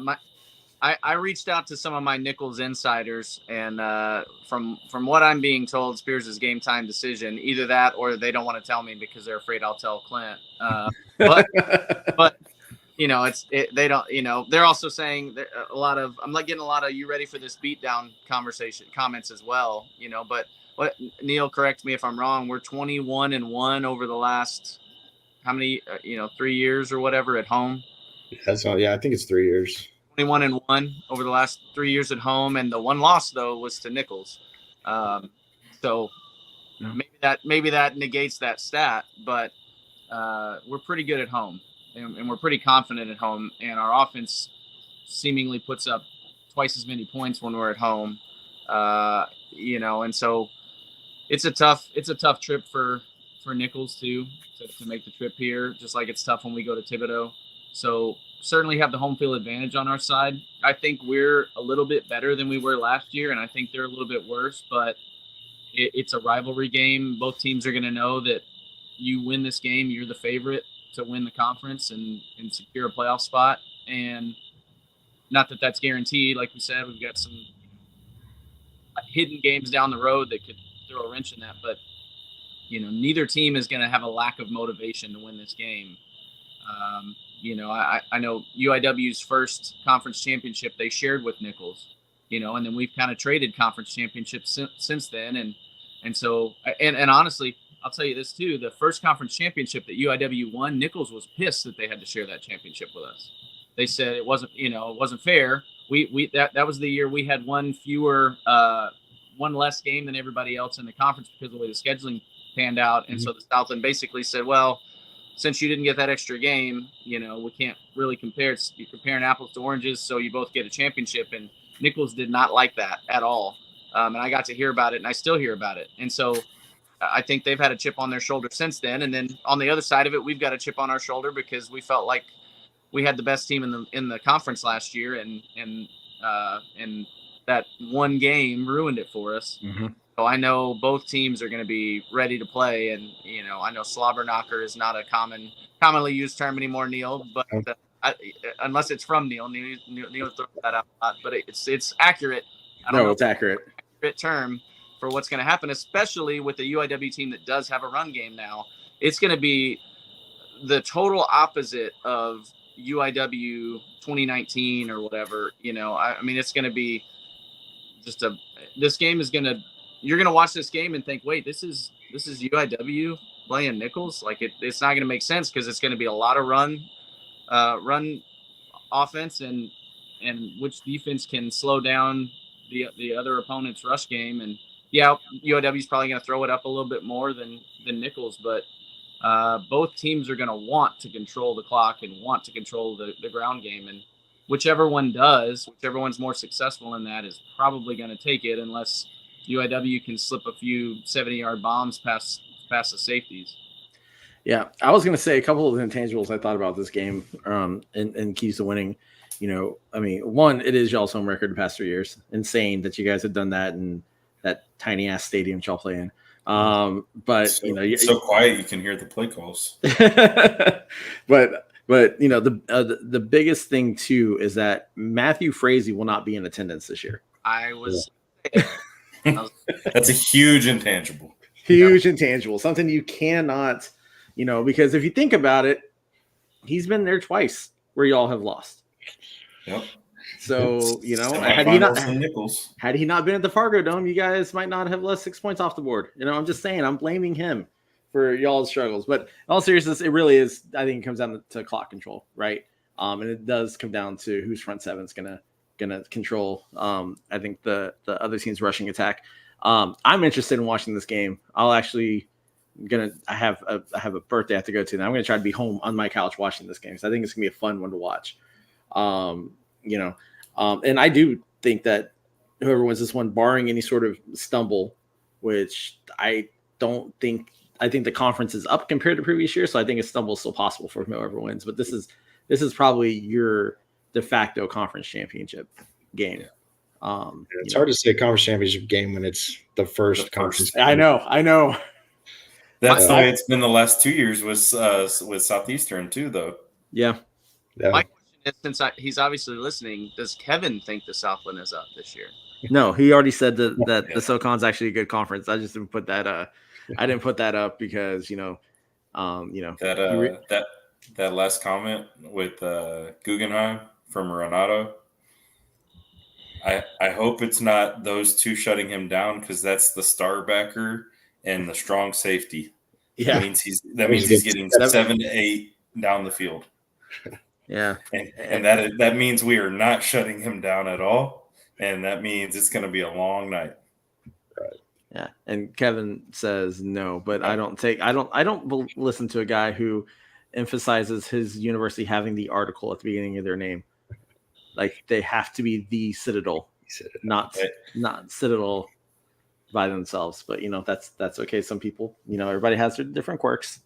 I reached out to some of my Nichols insiders, and from what I'm being told, Spears' is game time decision. Either that, or they don't want to tell me because they're afraid I'll tell Clint. But they don't. They're also saying that I'm like getting a lot of "you ready for this beatdown" comments as well. But what Neil, correct me if I'm wrong. We're 21-1 over the last how many 3 years or whatever at home. Yeah, I think it's 3 years. 21-1 over the last 3 years at home, and the one loss though was to Nichols. So maybe that negates that stat, but we're pretty good at home, and we're pretty confident at home, and our offense seemingly puts up twice as many points when we're at home. And so it's a tough trip for Nichols to make the trip here, just like it's tough when we go to Thibodaux. So certainly have the home field advantage on our side. I think we're a little bit better than we were last year, and I think they're a little bit worse, but it's a rivalry game. Both teams are going to know that you win this game, you're the favorite to win the conference and secure a playoff spot. And not that that's guaranteed. Like we said, we've got some hidden games down the road that could throw a wrench in that, but neither team is going to have a lack of motivation to win this game. I know UIW's first conference championship they shared with Nichols, and then we've kind of traded conference championships since then. And so honestly, I'll tell you this too, the first conference championship that UIW won, Nichols was pissed that they had to share that championship with us. They said it wasn't fair. That was the year we had one less game than everybody else in the conference because of the way the scheduling panned out. And so the Southland basically said, well, since you didn't get that extra game, we can't really compare. You're comparing apples to oranges, so you both get a championship. And Nichols did not like that at all. And I got to hear about it, and I still hear about it. And so I think they've had a chip on their shoulder since then. And then on the other side of it, we've got a chip on our shoulder because we felt like we had the best team in the conference last year, and that one game ruined it for us. Mm-hmm. So I know both teams are going to be ready to play, and I know slobber knocker is not a commonly used term anymore, Neil, but unless it's from Neil throws that out a lot, but it's accurate. It's accurate term for what's going to happen, especially with the UIW team that does have a run game now. It's going to be the total opposite of UIW 2019 or whatever. It's going to be just you're going to watch this game and think, wait, this is UIW playing Nichols. Like it's not going to make sense because it's going to be a lot of run offense and which defense can slow down the other opponent's rush game. And yeah, UIW is probably going to throw it up a little bit more than Nichols, but both teams are going to want to control the clock and want to control the ground game. And whichever one's more successful in that is probably going to take it, unless UIW can slip a few 70-yard bombs past the safeties. Yeah, I was going to say a couple of intangibles I thought about this game and keys to winning. One, it is y'all's home record the past 3 years. Insane that you guys have done that in that tiny ass stadium y'all play in. But so quiet you can hear the play calls. but the biggest thing too is that Matthew Frazee will not be in attendance this year. I was That's a huge intangible. Huge intangible, something you cannot, because if you think about it, he's been there twice where y'all have lost. Yep. So, Nichols. had he not been at the Fargo Dome, you guys might not have left 6 points off the board. I'm just saying, I'm blaming him for y'all's struggles. But in all seriousness, it really is. I think it comes down to clock control, right? And it does come down to whose front seven is gonna control. I think the other team's rushing attack. I'm interested in watching this game. I have a birthday I have to go to, and I'm gonna try to be home on my couch watching this game. So I think it's gonna be a fun one to watch. And I do think that whoever wins this one, barring any sort of stumble, which I think the conference is up compared to previous years, so I think a stumble is still possible for whoever wins. But this is probably your de facto conference championship game. It's hard to say conference championship game when it's the first conference. I know. That's the way it's been the last 2 years with Southeastern too, though. Yeah. My question is, since he's obviously listening, does Kevin think the Southland is up this year? No, he already said that the SoCon's actually a good conference. I just didn't put that. I didn't put that up because that last comment with Guggenheim from Renato. I hope it's not those two shutting him down, because that's the star backer and the strong safety. Yeah, that means he's getting 7 to 8 down the field. Yeah, and that means we are not shutting him down at all, and that means it's going to be a long night. Right. Yeah, and Kevin says no, but I don't listen to a guy who emphasizes his university having the article at the beginning of their name. Like, they have to be the Citadel, not Citadel by themselves. But that's okay. Some people, everybody has their different quirks.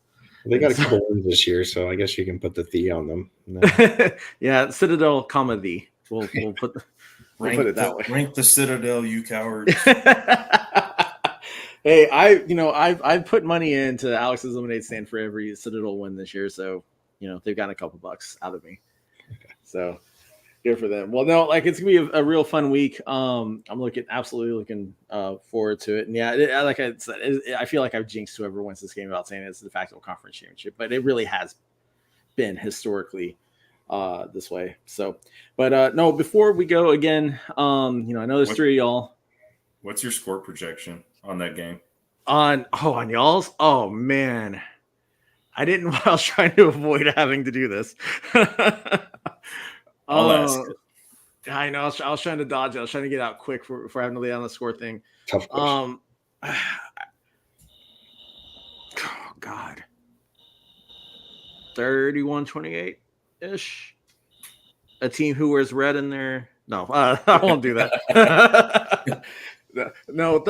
They got a couple wins this year, so I guess you can put the on them. No. Yeah, Citadel, the. We'll put it that way. Rank the Citadel, you cowards. Hey, I've put money into Alex's lemonade stand for every Citadel win this year, so they've gotten a couple bucks out of me. Okay. So good for them. Well, no, it's gonna be a real fun week. I'm absolutely looking forward to it. And yeah, like I said, I feel like I've jinxed whoever wins this game about saying it's the de facto conference championship, but it really has been historically this way. So, but no, before we go again, I know there's three of y'all. What's your score projection on that game? On y'all's? Oh man, I was trying to avoid having to do this. I'll ask. I know. I was trying to dodge it. I was trying to get out quick for having to lay down the score thing. Tough question. Oh God. 31-28 ish. A team who wears red in there. No, I won't do that. No,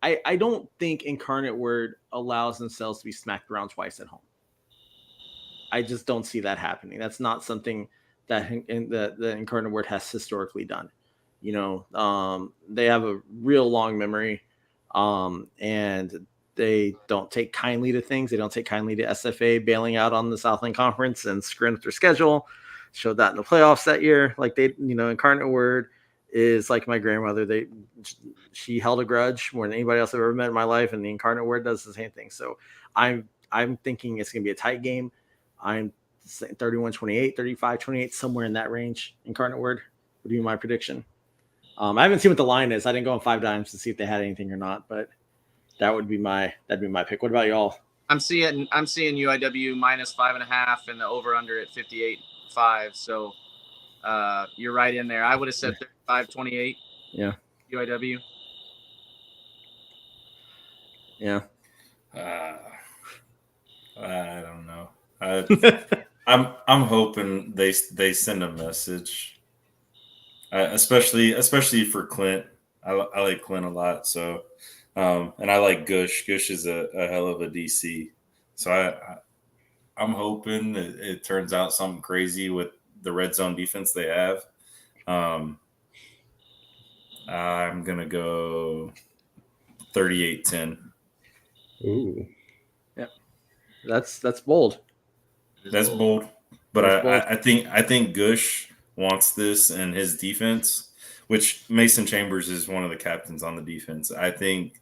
I don't think Incarnate Word allows themselves to be smacked around twice at home. I just don't see that happening. That's not something that the Incarnate Word has historically done. They have a real long memory, and they don't take kindly to things. They don't take kindly to SFA bailing out on the Southland Conference and screwing up their schedule. Showed that in the playoffs that year. Incarnate Word is like my grandmother. She held a grudge more than anybody else I've ever met in my life, and the Incarnate Word does the same thing. So I'm thinking it's gonna be a tight game. I'm 31-28, 35-28, somewhere in that range. Incarnate Word would be my prediction. I haven't seen what the line is. I didn't go on 5 dimes to see if they had anything or not, but that'd be my pick. What about y'all? I'm seeing UIW -5.5 and the over under at 58.5. So you're right in there. I would have said 35-28. Yeah. UIW. Yeah. I don't know. I'm hoping they send a message, especially for Clint. I like Clint a lot. So, and I like Gush. Gush is a hell of a DC. So I'm hoping it turns out something crazy with the red zone defense they have. I'm gonna go 38-10. Ooh. Yep. That's bold. That's bold. But I think Gush wants this, and his defense which Mason Chambers is one of the captains on the defense. I think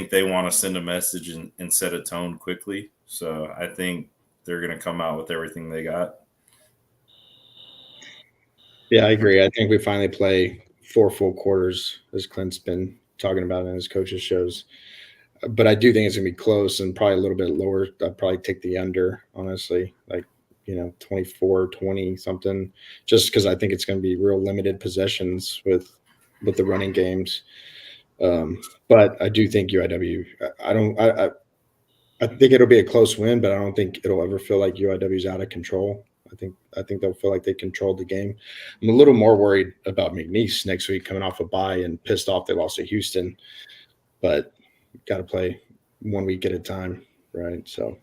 they want to send a message and set a tone quickly. So I think they're going to come out with everything they got. Yeah, I agree. I think we finally play 4 full quarters, as Clint's been talking about in his coaches' shows. But I do think it's going to be close and probably a little bit lower. I'd probably take the under, honestly, like, 24, 20 something, just because I think it's going to be real limited possessions with the running games. But I do think UIW, I think it'll be a close win, but I don't think it'll ever feel like UIW's out of control. I think they'll feel like they controlled the game. I'm a little more worried about McNeese next week coming off a bye and pissed off they lost to Houston, but got to play 1 week at a time, right? So,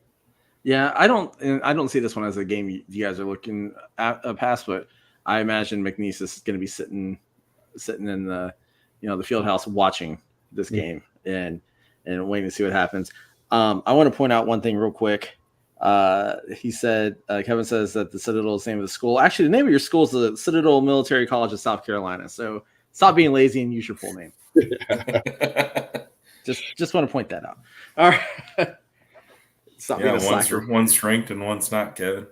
yeah, I don't see this one as a game you guys are looking at past, but I imagine McNeese is going to be sitting in the the field house watching this game and waiting to see what happens. I want to point out one thing real quick. He said, Kevin says that the Citadel is the name of the school. Actually, the name of your school is the Citadel Military College of South Carolina. So stop being lazy and use your full name. Just want to point that out. All right. Stop being a slacker. One's ranked and one's not, Kevin.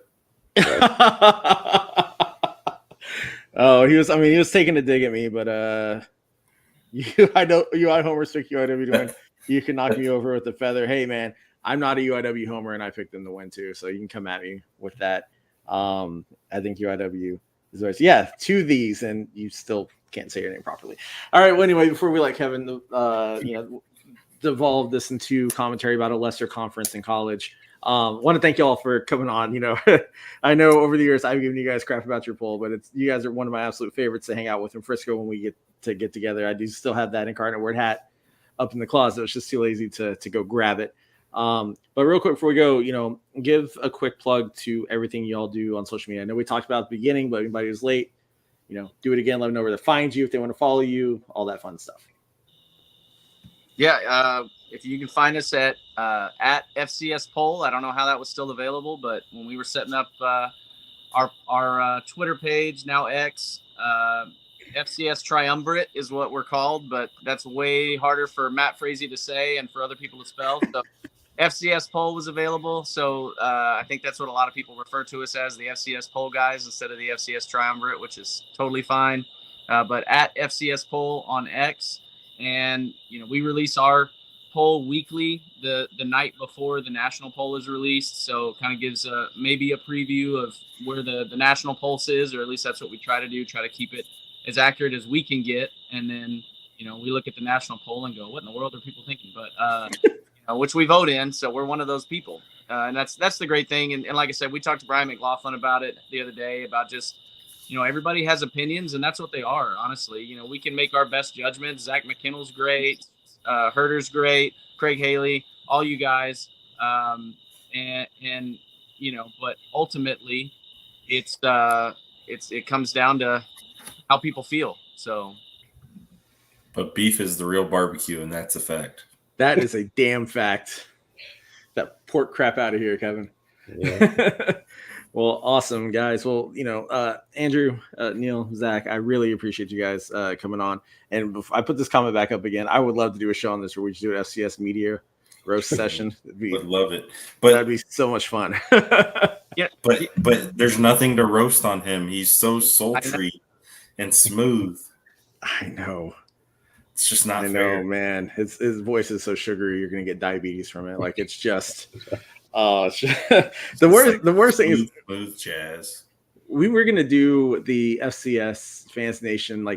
Oh, he was taking a dig at me, but I Homer stick UIW to win. You can knock me over with the feather. Hey man, I'm not a UIW homer, and I picked them to win too. So you can come at me with that. I think UIW is always, 2 these, and you still can't say your name properly. All right. Well, anyway, before we let Kevin, devolve this into commentary about a lesser conference in college. Want to thank you all for coming on. I know over the years I've given you guys crap about your poll, but you guys are one of my absolute favorites to hang out with in Frisco when we get together. I do still have that Incarnate Word hat up in the closet. It's just too lazy to go grab it. But real quick before we go, give a quick plug to everything y'all do on social media. I know we talked about at the beginning, but anybody who's late, do it again. Let them know where to find you if they want to follow you, all that fun stuff. Yeah, if you can find us at FCS Poll. I don't know how that was still available, but when we were setting up our Twitter page, now X, FCS Triumvirate is what we're called, but that's way harder for Matt Frazee to say and for other people to spell. So FCS Poll was available. So I think that's what a lot of people refer to us as, the FCS Poll guys, instead of the FCS Triumvirate, which is totally fine. But at FCS Poll on X. And, we release our poll weekly, the night before the national poll is released. So kind of gives maybe a preview of where the national pulse is, or at least that's what we try to do, try to keep it as accurate as we can get. And then, we look at the national poll and go, what in the world are people thinking? But, which we vote in. So we're one of those people. And that's the great thing. And like I said, we talked to Brian McLaughlin about it the other day, about just, everybody has opinions, and that's what they are, honestly. We can make our best judgments. Zach McKinnell's great. Herder's great. Craig Haley, all you guys. But ultimately it comes down to how people feel. So. But beef is the real barbecue, and that's a fact. That is a damn fact. That pork crap out of here, Kevin. Yeah. Well, awesome, guys. Well, Andrew, Neil, Zach, I really appreciate you guys coming on. And I put this comment back up again. I would love to do a show on this where we just do an FCS media roast session. Would love it. But that'd be so much fun. Yeah. But there's nothing to roast on him. He's so sultry and smooth. I know. It's just not fair. I know, man. His voice is so sugary, you're going to get diabetes from it. Like, it's just... Oh, the worst thing is smooth jazz. We were gonna do the FCS Fans Nation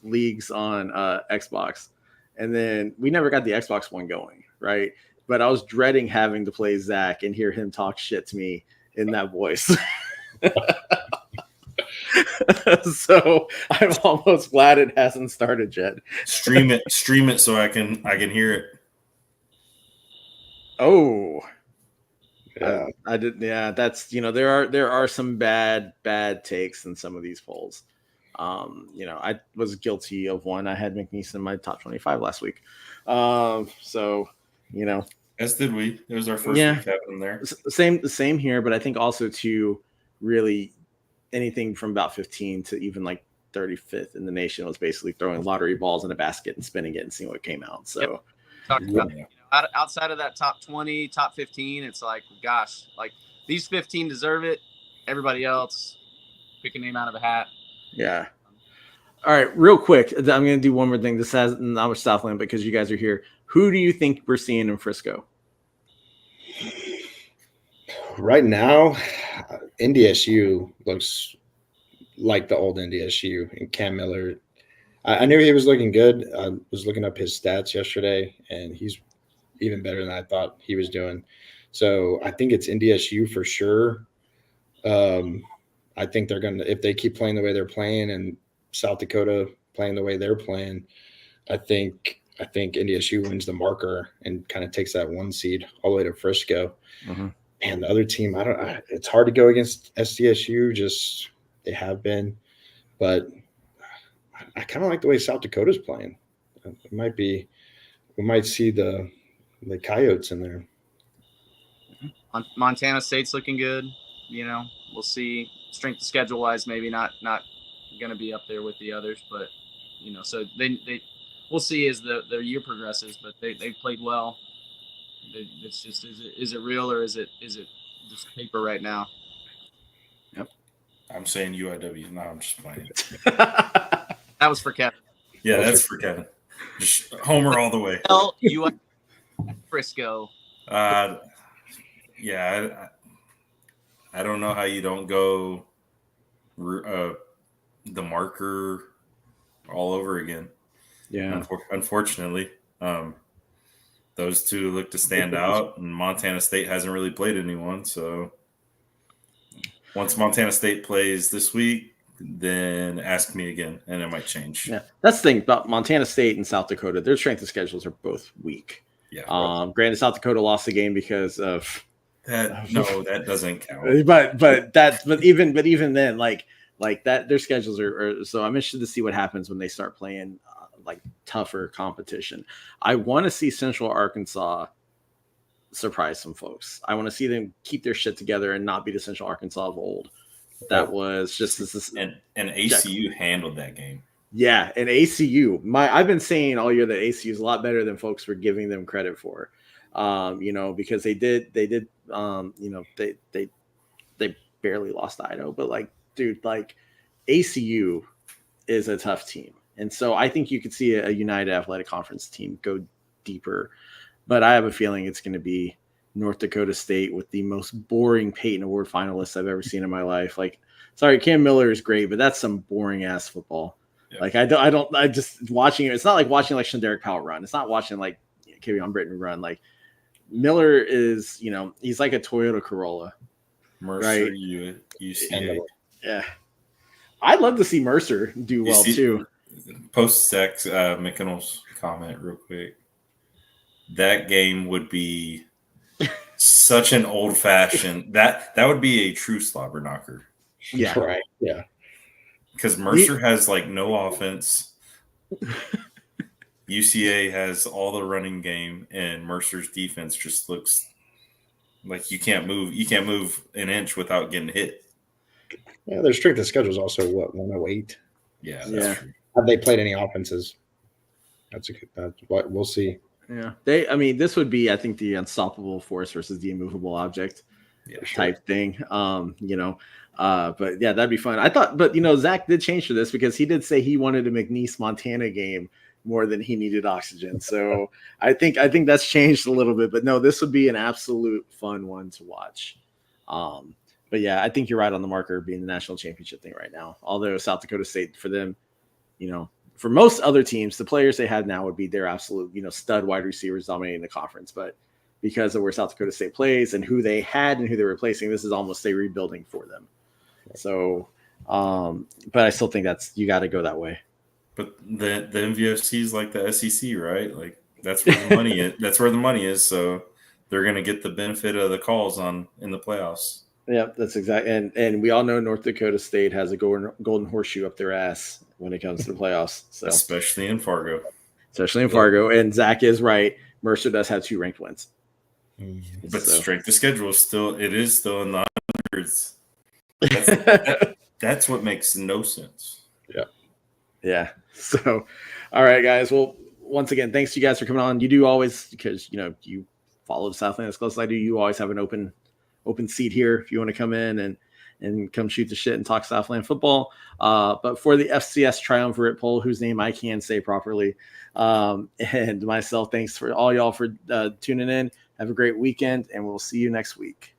leagues on Xbox, and then we never got the Xbox one going, right? But I was dreading having to play Zach and hear him talk shit to me in that voice. So I'm almost glad it hasn't started yet. Stream it so I can hear it. Oh. Yeah, I did. Yeah, that's there are some bad takes in some of these polls. I was guilty of one. I had McNeese in my top 25 last week. So as did we. It was our first week having there. Same here, but I think also to really anything from about 15 to even 35th in the nation was basically throwing lottery balls in a basket and spinning it and seeing what came out. So, yep. Talked about, outside of that top 20, top 15, it's like, gosh, like these 15 deserve it. Everybody else, pick a name out of a hat. Yeah. All right, real quick, I'm going to do one more thing. This has not much Southland because you guys are here. Who do you think we're seeing in Frisco? Right now, NDSU looks like the old NDSU, and Cam Miller. I knew he was looking good. I was looking up his stats yesterday, and he's even better than I thought he was doing. So I think it's NDSU for sure. I think they're going to, if they keep playing the way they're playing and South Dakota playing the way they're playing, I think NDSU wins the marker and kind of takes that 1 seed all the way to Frisco. Mm-hmm. And the other team, it's hard to go against SDSU. Just they have been, but I kind of like the way South Dakota's playing. It might be, we might see the Coyotes in there. Montana State's looking good. We'll see. Strength of schedule wise, maybe not going to be up there with the others, but so they we'll see as the year progresses. But they played well. It's just is it real or is it just paper right now? Yep. I'm saying UIW. No, I'm just playing. That was for Kevin. Yeah, that's for Kevin. Just homer all the way. UIW Frisco. Yeah, I don't know how you don't go the marker all over again. Yeah. Unfortunately, those two look to stand out, and Montana State hasn't really played anyone. So once Montana State plays this week, then ask me again, and it might change. Yeah, that's the thing about Montana State and South Dakota. Their strength of schedules are both weak. Yeah. Granted, South Dakota lost the game because of that. No, that doesn't count. But even then, like that, their schedules are. So I'm interested to see what happens when they start playing like tougher competition. I want to see Central Arkansas surprise some folks. I want to see them keep their shit together and not be the Central Arkansas of old. That was just this. And ACU handled that game. Yeah, and ACU. I've been saying all year that ACU is a lot better than folks were giving them credit for. Because they barely lost Idaho, but ACU is a tough team. And so I think you could see a United Athletic Conference team go deeper, but I have a feeling it's going to be North Dakota State with the most boring Peyton Award finalists I've ever seen in my life. Sorry, Cam Miller is great, but that's some boring ass football. Yeah. I just watching it. It's not like watching Derek Powell run. It's not watching Kevion Britton run. Miller is, he's like a Toyota Corolla. Mercer, right? UCA. Yeah. I'd love to see Mercer do well too. Post-sex McKinnell's comment real quick. That game would be such an old-fashioned that would be a true slobber knocker. Yeah. Right. Yeah. Because Mercer has no offense. UCA has all the running game, and Mercer's defense just looks like you can't move. You can't move an inch without getting hit. Yeah, their strength of schedule is also 108. Yeah, that's true. Have they played any offenses? That's what we'll see. Yeah, this would be, I think, the unstoppable force versus the immovable object type thing. But yeah, that'd be fun. I thought, but Zach did change for this because he did say he wanted a McNeese Montana game more than he needed oxygen. So I think that's changed a little bit. But no, this would be an absolute fun one to watch. But yeah, I think you're right on the marker being the national championship thing right now. Although South Dakota State, for them, for most other teams, the players they had now would be their absolute, stud wide receivers dominating the conference. But because of where South Dakota State plays and who they had and who they're replacing, this is almost a rebuilding for them. So, but I still think you got to go that way. But the MVFC is like the SEC, right? That's where the money is. That's where the money is. So they're going to get the benefit of the calls in the playoffs. Yeah, that's exactly. And we all know North Dakota State has a golden horseshoe up their ass when it comes to the playoffs. So especially in Fargo. And Zach is right. Mercer does have 2 ranked wins. But strength of schedule is still in the hundreds. That's what makes no sense. Yeah. Yeah. So, all right, guys. Well, once again, thanks to you guys for coming on. You do always, because you follow Southland as close as I do. You always have an open seat here if you want to come in and come shoot the shit and talk Southland football. But for the FCS Triumvirate poll, whose name I can say properly, and myself, thanks for all y'all for tuning in. Have a great weekend, and we'll see you next week.